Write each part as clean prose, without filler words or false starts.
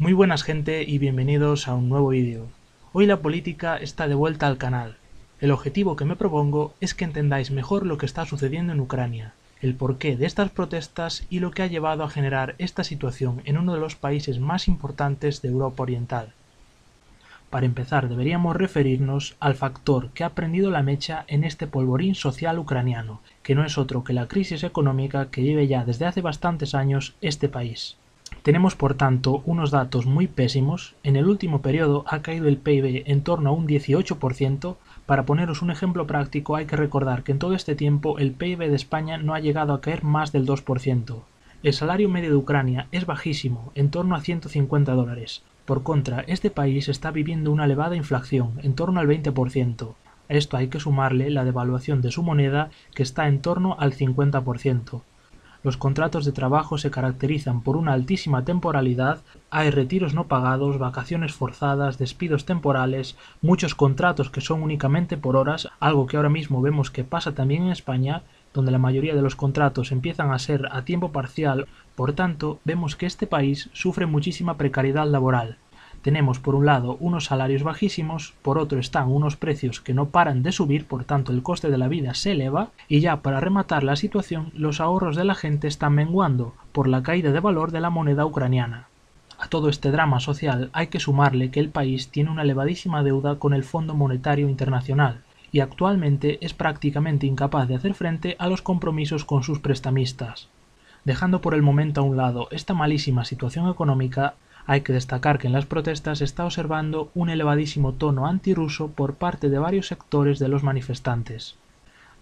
Muy buenas gente y bienvenidos a un nuevo vídeo. Hoy la política está de vuelta al canal. El objetivo que me propongo es que entendáis mejor lo que está sucediendo en Ucrania, el porqué de estas protestas y lo que ha llevado a generar esta situación en uno de los países más importantes de Europa Oriental. Para empezar, deberíamos referirnos al factor que ha prendido la mecha en este polvorín social ucraniano, que no es otro que la crisis económica que vive ya desde hace bastantes años este país. Tenemos por tanto unos datos muy pésimos. En el último periodo ha caído el PIB en torno a un 18%. Para poneros un ejemplo práctico, hay que recordar que en todo este tiempo el PIB de España no ha llegado a caer más del 2%. El salario medio de Ucrania es bajísimo, en torno a $150. Por contra, este país está viviendo una elevada inflación, en torno al 20%. A esto hay que sumarle la devaluación de su moneda, que está en torno al 50%. Los contratos de trabajo se caracterizan por una altísima temporalidad, hay retiros no pagados, vacaciones forzadas, despidos temporales, muchos contratos que son únicamente por horas, algo que ahora mismo vemos que pasa también en España, donde la mayoría de los contratos empiezan a ser a tiempo parcial. Por tanto, vemos que este país sufre muchísima precariedad laboral. Tenemos por un lado unos salarios bajísimos, por otro están unos precios que no paran de subir, por tanto el coste de la vida se eleva, y ya para rematar la situación, los ahorros de la gente están menguando por la caída de valor de la moneda ucraniana. A todo este drama social hay que sumarle que el país tiene una elevadísima deuda con el Fondo Monetario Internacional, y actualmente es prácticamente incapaz de hacer frente a los compromisos con sus prestamistas. Dejando por el momento a un lado esta malísima situación económica, hay que destacar que en las protestas se está observando un elevadísimo tono antirruso por parte de varios sectores de los manifestantes.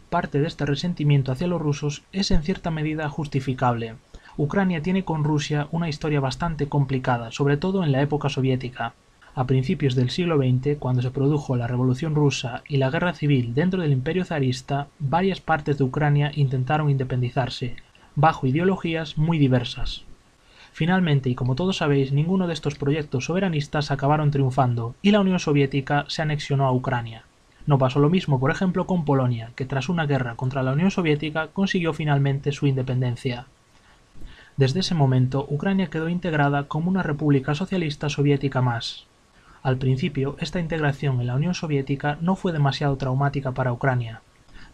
Parte de este resentimiento hacia los rusos es en cierta medida justificable. Ucrania tiene con Rusia una historia bastante complicada, sobre todo en la época soviética. A principios del siglo XX, cuando se produjo la Revolución Rusa y la Guerra Civil dentro del Imperio zarista, varias partes de Ucrania intentaron independizarse, bajo ideologías muy diversas. Finalmente, y como todos sabéis, ninguno de estos proyectos soberanistas acabaron triunfando, y la Unión Soviética se anexionó a Ucrania. No pasó lo mismo, por ejemplo, con Polonia, que tras una guerra contra la Unión Soviética consiguió finalmente su independencia. Desde ese momento, Ucrania quedó integrada como una república socialista soviética más. Al principio, esta integración en la Unión Soviética no fue demasiado traumática para Ucrania.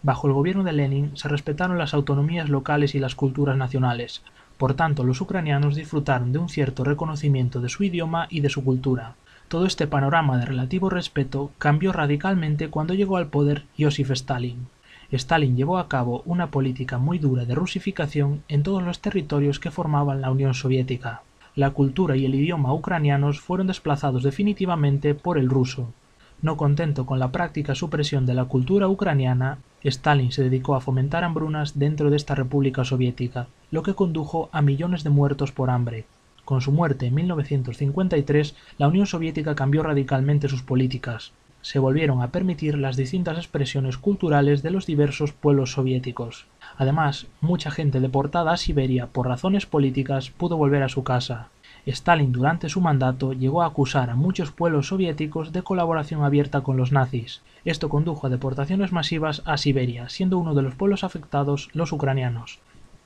Bajo el gobierno de Lenin se respetaron las autonomías locales y las culturas nacionales. Por tanto, los ucranianos disfrutaron de un cierto reconocimiento de su idioma y de su cultura. Todo este panorama de relativo respeto cambió radicalmente cuando llegó al poder Joseph Stalin. Stalin llevó a cabo una política muy dura de rusificación en todos los territorios que formaban la Unión Soviética. La cultura y el idioma ucranianos fueron desplazados definitivamente por el ruso. No contento con la práctica supresión de la cultura ucraniana, Stalin se dedicó a fomentar hambrunas dentro de esta república soviética, lo que condujo a millones de muertos por hambre. Con su muerte en 1953, la Unión Soviética cambió radicalmente sus políticas. Se volvieron a permitir las distintas expresiones culturales de los diversos pueblos soviéticos. Además, mucha gente deportada a Siberia por razones políticas pudo volver a su casa. Stalin durante su mandato llegó a acusar a muchos pueblos soviéticos de colaboración abierta con los nazis. Esto condujo a deportaciones masivas a Siberia, siendo uno de los pueblos afectados los ucranianos.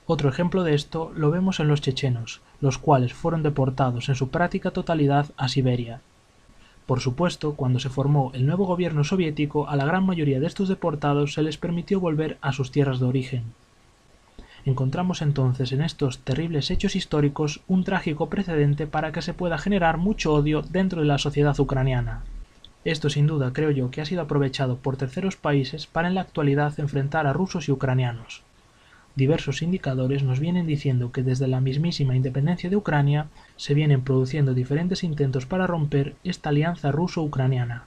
Otro ejemplo de esto lo vemos en los chechenos, los cuales fueron deportados en su práctica totalidad a Siberia. Por supuesto, cuando se formó el nuevo gobierno soviético, a la gran mayoría de estos deportados se les permitió volver a sus tierras de origen. Encontramos entonces en estos terribles hechos históricos un trágico precedente para que se pueda generar mucho odio dentro de la sociedad ucraniana. Esto sin duda creo yo que ha sido aprovechado por terceros países para en la actualidad enfrentar a rusos y ucranianos. Diversos indicadores nos vienen diciendo que desde la mismísima independencia de Ucrania se vienen produciendo diferentes intentos para romper esta alianza ruso-ucraniana.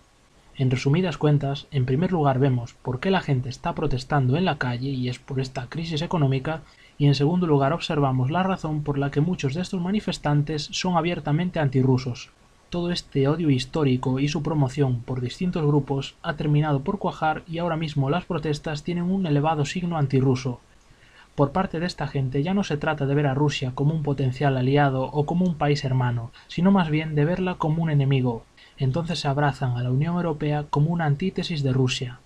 En resumidas cuentas, en primer lugar vemos por qué la gente está protestando en la calle y es por esta crisis económica, y en segundo lugar observamos la razón por la que muchos de estos manifestantes son abiertamente antirrusos. Todo este odio histórico y su promoción por distintos grupos ha terminado por cuajar y ahora mismo las protestas tienen un elevado signo antirruso. Por parte de esta gente ya no se trata de ver a Rusia como un potencial aliado o como un país hermano, sino más bien de verla como un enemigo. Entonces se abrazan a la Unión Europea como una antítesis de Rusia.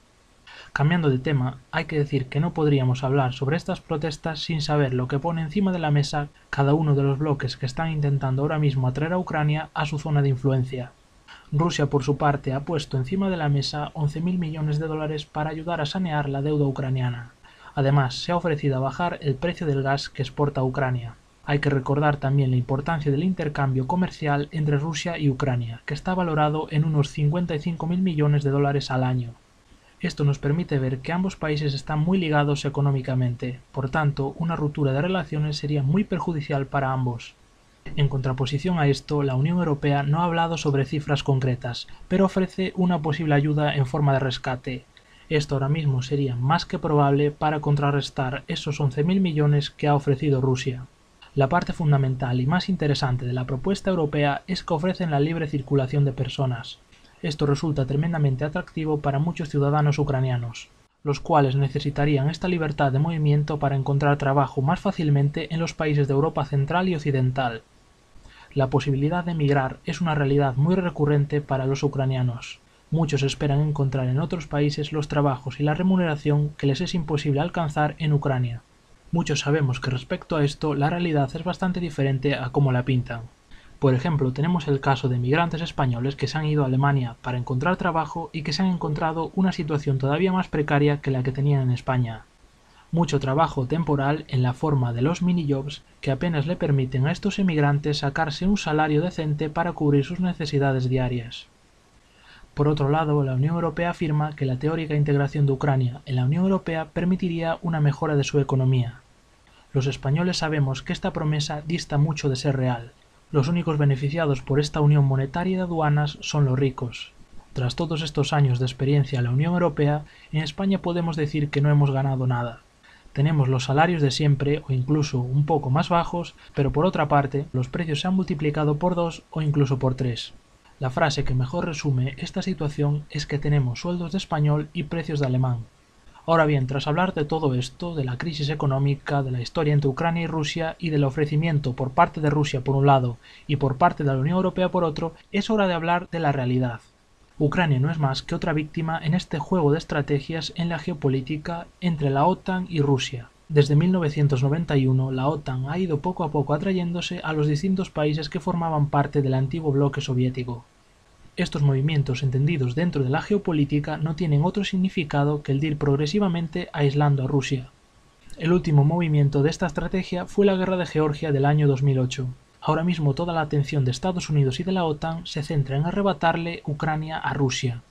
Cambiando de tema, hay que decir que no podríamos hablar sobre estas protestas sin saber lo que pone encima de la mesa cada uno de los bloques que están intentando ahora mismo atraer a Ucrania a su zona de influencia. Rusia, por su parte, ha puesto encima de la mesa 11.000 millones de dólares para ayudar a sanear la deuda ucraniana. Además, se ha ofrecido a bajar el precio del gas que exporta Ucrania. Hay que recordar también la importancia del intercambio comercial entre Rusia y Ucrania, que está valorado en unos 55.000 millones de dólares al año. Esto nos permite ver que ambos países están muy ligados económicamente, por tanto, una ruptura de relaciones sería muy perjudicial para ambos. En contraposición a esto, la Unión Europea no ha hablado sobre cifras concretas, pero ofrece una posible ayuda en forma de rescate. Esto ahora mismo sería más que probable para contrarrestar esos 11.000 millones que ha ofrecido Rusia. La parte fundamental y más interesante de la propuesta europea es que ofrecen la libre circulación de personas. Esto resulta tremendamente atractivo para muchos ciudadanos ucranianos, los cuales necesitarían esta libertad de movimiento para encontrar trabajo más fácilmente en los países de Europa Central y Occidental. La posibilidad de emigrar es una realidad muy recurrente para los ucranianos. Muchos esperan encontrar en otros países los trabajos y la remuneración que les es imposible alcanzar en Ucrania. Muchos sabemos que respecto a esto la realidad es bastante diferente a cómo la pintan. Por ejemplo, tenemos el caso de migrantes españoles que se han ido a Alemania para encontrar trabajo y que se han encontrado una situación todavía más precaria que la que tenían en España. Mucho trabajo temporal en la forma de los minijobs que apenas le permiten a estos emigrantes sacarse un salario decente para cubrir sus necesidades diarias. Por otro lado, la Unión Europea afirma que la teórica integración de Ucrania en la Unión Europea permitiría una mejora de su economía. Los españoles sabemos que esta promesa dista mucho de ser real. Los únicos beneficiados por esta unión monetaria y de aduanas son los ricos. Tras todos estos años de experiencia en la Unión Europea, en España podemos decir que no hemos ganado nada. Tenemos los salarios de siempre o incluso un poco más bajos, pero por otra parte, los precios se han multiplicado por 2 o incluso por 3. La frase que mejor resume esta situación es que tenemos sueldos de español y precios de alemán. Ahora bien, tras hablar de todo esto, de la crisis económica, de la historia entre Ucrania y Rusia y del ofrecimiento por parte de Rusia por un lado y por parte de la Unión Europea por otro, es hora de hablar de la realidad. Ucrania no es más que otra víctima en este juego de estrategias en la geopolítica entre la OTAN y Rusia. Desde 1991, la OTAN ha ido poco a poco atrayéndose a los distintos países que formaban parte del antiguo bloque soviético. Estos movimientos entendidos dentro de la geopolítica no tienen otro significado que el de ir progresivamente aislando a Rusia. El último movimiento de esta estrategia fue la guerra de Georgia del año 2008. Ahora mismo toda la atención de Estados Unidos y de la OTAN se centra en arrebatarle Ucrania a Rusia.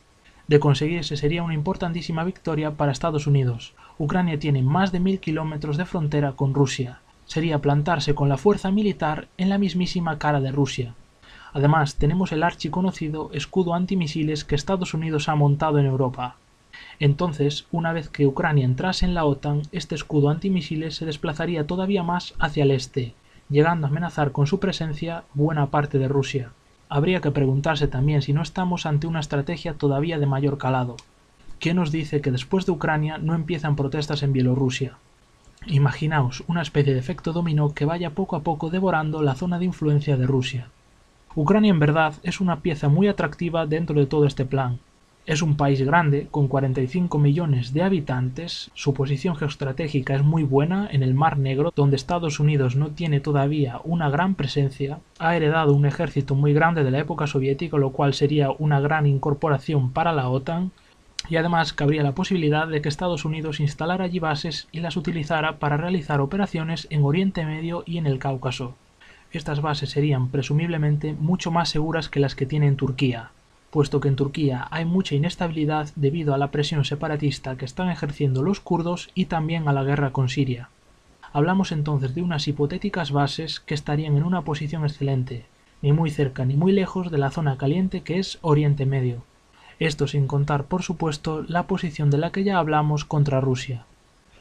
De conseguirse sería una importantísima victoria para Estados Unidos. Ucrania tiene más de 1.000 kilómetros de frontera con Rusia. Sería plantarse con la fuerza militar en la mismísima cara de Rusia. Además, tenemos el archiconocido escudo antimisiles que Estados Unidos ha montado en Europa. Entonces, una vez que Ucrania entrase en la OTAN, este escudo antimisiles se desplazaría todavía más hacia el este, llegando a amenazar con su presencia buena parte de Rusia. Habría que preguntarse también si no estamos ante una estrategia todavía de mayor calado. ¿Qué nos dice que después de Ucrania no empiezan protestas en Bielorrusia? Imaginaos una especie de efecto dominó que vaya poco a poco devorando la zona de influencia de Rusia. Ucrania en verdad es una pieza muy atractiva dentro de todo este plan. Es un país grande, con 45 millones de habitantes, su posición geoestratégica es muy buena en el Mar Negro, donde Estados Unidos no tiene todavía una gran presencia, ha heredado un ejército muy grande de la época soviética, lo cual sería una gran incorporación para la OTAN, y además cabría la posibilidad de que Estados Unidos instalara allí bases y las utilizara para realizar operaciones en Oriente Medio y en el Cáucaso. Estas bases serían presumiblemente mucho más seguras que las que tiene en Turquía, puesto que en Turquía hay mucha inestabilidad debido a la presión separatista que están ejerciendo los kurdos y también a la guerra con Siria. Hablamos entonces de unas hipotéticas bases que estarían en una posición excelente, ni muy cerca ni muy lejos de la zona caliente que es Oriente Medio. Esto sin contar, por supuesto, la posición de la que ya hablamos contra Rusia.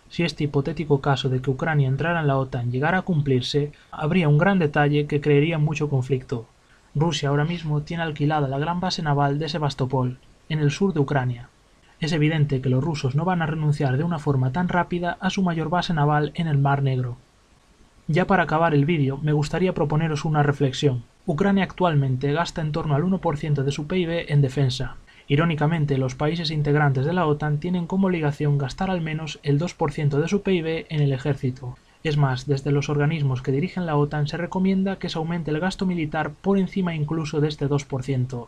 Si este hipotético caso de que Ucrania entrara en la OTAN llegara a cumplirse, habría un gran detalle que crearía mucho conflicto. Rusia ahora mismo tiene alquilada la gran base naval de Sebastopol, en el sur de Ucrania. Es evidente que los rusos no van a renunciar de una forma tan rápida a su mayor base naval en el Mar Negro. Ya para acabar el vídeo, me gustaría proponeros una reflexión. Ucrania actualmente gasta en torno al 1% de su PIB en defensa, Irónicamente, los países integrantes de la OTAN tienen como obligación gastar al menos el 2% de su PIB en el ejército. Es más, desde los organismos que dirigen la OTAN se recomienda que se aumente el gasto militar por encima incluso de este 2%.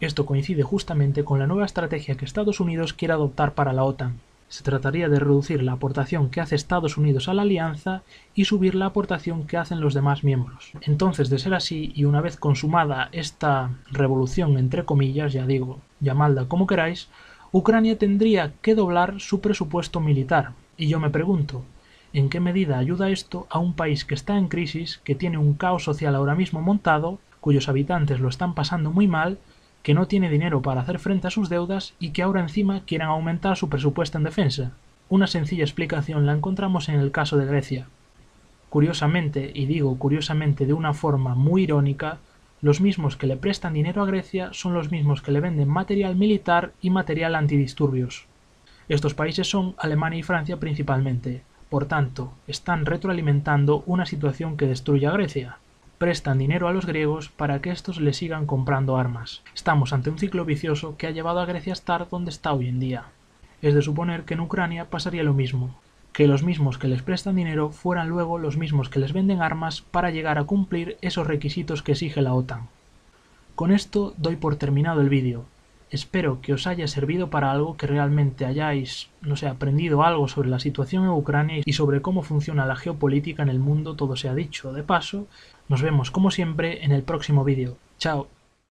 Esto coincide justamente con la nueva estrategia que Estados Unidos quiere adoptar para la OTAN. Se trataría de reducir la aportación que hace Estados Unidos a la alianza y subir la aportación que hacen los demás miembros. Entonces, de ser así, y una vez consumada esta revolución entre comillas, ya digo, llamadla como queráis, Ucrania tendría que doblar su presupuesto militar. Y yo me pregunto, ¿en qué medida ayuda esto a un país que está en crisis, que tiene un caos social ahora mismo montado, cuyos habitantes lo están pasando muy mal, que no tiene dinero para hacer frente a sus deudas y que ahora encima quieren aumentar su presupuesto en defensa? Una sencilla explicación la encontramos en el caso de Grecia. Curiosamente, y digo curiosamente de una forma muy irónica, los mismos que le prestan dinero a Grecia son los mismos que le venden material militar y material antidisturbios. Estos países son Alemania y Francia principalmente. Por tanto, están retroalimentando una situación que destruye a Grecia. Prestan dinero a los griegos para que estos le sigan comprando armas. Estamos ante un ciclo vicioso que ha llevado a Grecia a estar donde está hoy en día. Es de suponer que en Ucrania pasaría lo mismo, que los mismos que les prestan dinero fueran luego los mismos que les venden armas para llegar a cumplir esos requisitos que exige la OTAN. Con esto doy por terminado el vídeo. Espero que os haya servido para algo, que realmente hayáis, aprendido algo sobre la situación en Ucrania y sobre cómo funciona la geopolítica en el mundo, todo se ha dicho de paso. Nos vemos como siempre en el próximo vídeo. Chao.